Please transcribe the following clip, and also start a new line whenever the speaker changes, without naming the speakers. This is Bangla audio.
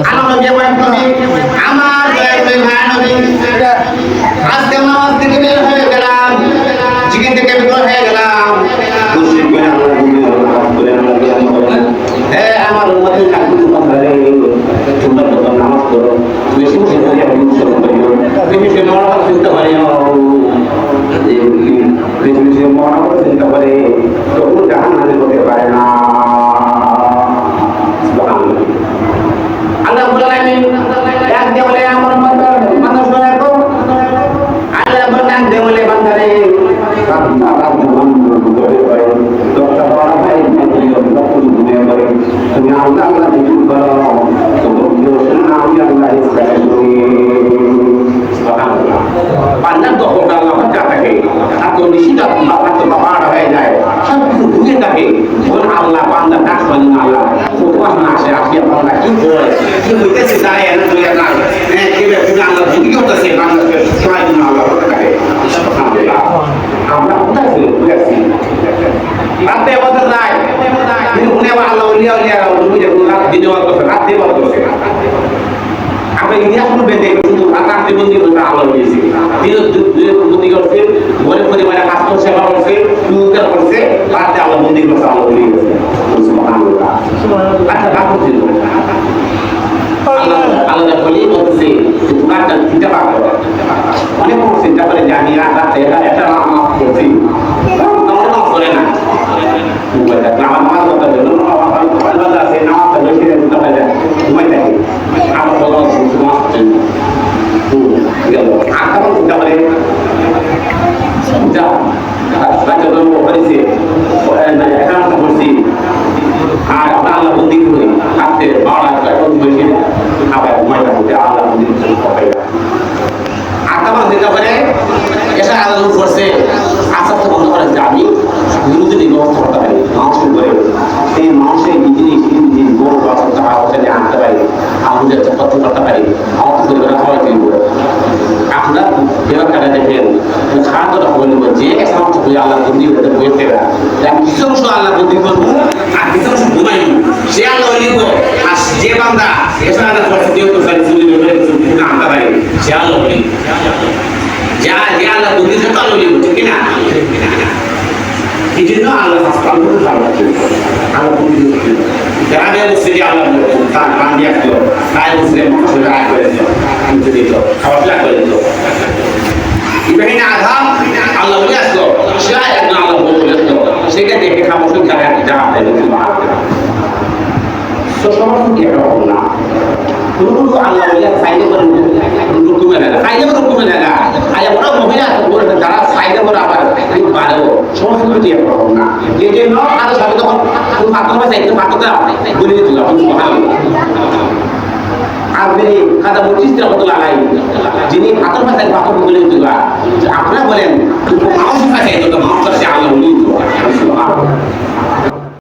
আমার নবী আমার দয়াময় ভাই নবী আজকে নামাজ থেকে বের হয়ে গেলাম, জিকির থেকে বের হয়ে গেলাম, খুশি করে হ্যাঁ আমার উম্মতের কাছে বন্ধরে তোমরা তো নামাজ পড়ো, বেশি বেশি করে অনুসরণ করিও, বেশি বেশি মনোভাব চিন্তা করিও, বেশি বেশি মনোভাব চিন্তা করে তবু জাহান্নামে হতে পারে না। আল্লাহ বলেন এক দেওয়ালে আমার মানুষ রাখো, আল্লাহ বলেন দেওয়ালে বান্দারে তুমি আল্লাহ আল্লাহ জিকির করো, আমি আল্লাহ ইসলাম করি। বান্দার তখন আল্লাহ বাচ্চা থাকে, এত নিশিটা এত বাবার হয়ে যায়, সব কিছু ভুলে থাকে, তখন আল্লাহ বান্দার ডাক পানি না আল্লাহ না আসে, আসিয়া বান্দা কি করে কি হইতেছে দাঁড়ায় না দুই না তুমি আল্লাহ জিকির করতেছে বান্দাকে সবাই জন্য আল্লাহ থাকে। আমরা কোথায় ছিল বুঝেছি রাতে বদল নাই উনি আবার আল্লাহ উলিয়া উলিয়া দিনে রাতে বদল করছে। আমরা ইতিহাস করবে দেখি শুধু রাতে বন্দি করে আল্লাহ দিয়েছি, দিনে বন্দি করছে, ঘরে পরিবারে স্বাস্থ্য সেবা করছে, টুকার করছে, রাতে আল্লাহ বন্দি করছে, আল্লাহ উলিয়ে গেছে। আচ্ছা রাত ছিল আল্লাহ বলি বলছে রাতটা চিন্তা পাবো অনেক চিন্তা করে জানি রাতে এটা আমার করছি নামাজ করে না নামাজ করতে হবে নামাজ আছে নামাজটা বেশি ঘুমাই থাকে আমার বলা গেল আকার চিন্তা করে যা রাতে জন্ম করেছে একান্ত করছি আর আল্লাহ বন্দি করে হাতে বাড়া এখন বসে আবার ঘুমাই থাকে আল্লাহ বন্দি করে আকার চিন্তা করে এসে আল্লাহ করছে আশা তো বন্ধ করে যে আমি বিরোধী ব্যবস্থা করতে পারি মানুষের করে সেই মানুষের নিজেরই নিজের গরু বাসন টাকা ওখানে আনতে পারি আমাদের করতে পারি আমার পরিবারের সবাই তৈরি করে আপনার ব্যবসাটা দেখেন খারাপ কথা বলব যে সমস্ত বই আল্লাহ বন্দি হতে বইতে আমি কিছু অংশ আল্লাহ বন্দি করবো আর কিছু অংশ ঘুমাই সে আল্লাহ লিখব আর যে বান্দা এসে আল্লাহ আনতে পারি সে আল্লাহ বলি যা যে আল্লাহ বন্দি থাকে আল্লাহ লিখব ঠিক না এই জন্য আল্লাহ হাসপাতাল করে আল্লাহ বন্দি যারা বলছে যে আল্লাহ তার বান্দি আসলো তাই বলছে মহাশয় রায় করে দিল খাওয়া ফেলা করে দিল ইব্রাহিম আধাম আল্লাহ বলে আসলো সে একজন আল্লাহ বলে আসলো সেটা দেখে খাবো যারা জাহাজ দেয় তো সমস্ত কি একটা হবে না কোনো আল্লাহ বলে সাইডে করে রুকুমে লাগা সাইডে করে রুকুমে লাগা আয়া বড় মহিলা বলে যারা সাইডে করে আবার বাড়াবো সমস্ত কিছু একটা হবে না এই জন্য আর সবাই তখন পাথর বা সাইডে পাথরটা বলে দিল আপনি ভালো আপনি কাদা বলছিস মতো লাগাই যিনি পাথর ভাষায় পাথর বলে দিল আপনারা বলেন মানুষ ভাষায় তো মানুষ কাছে আল্লাহ বলি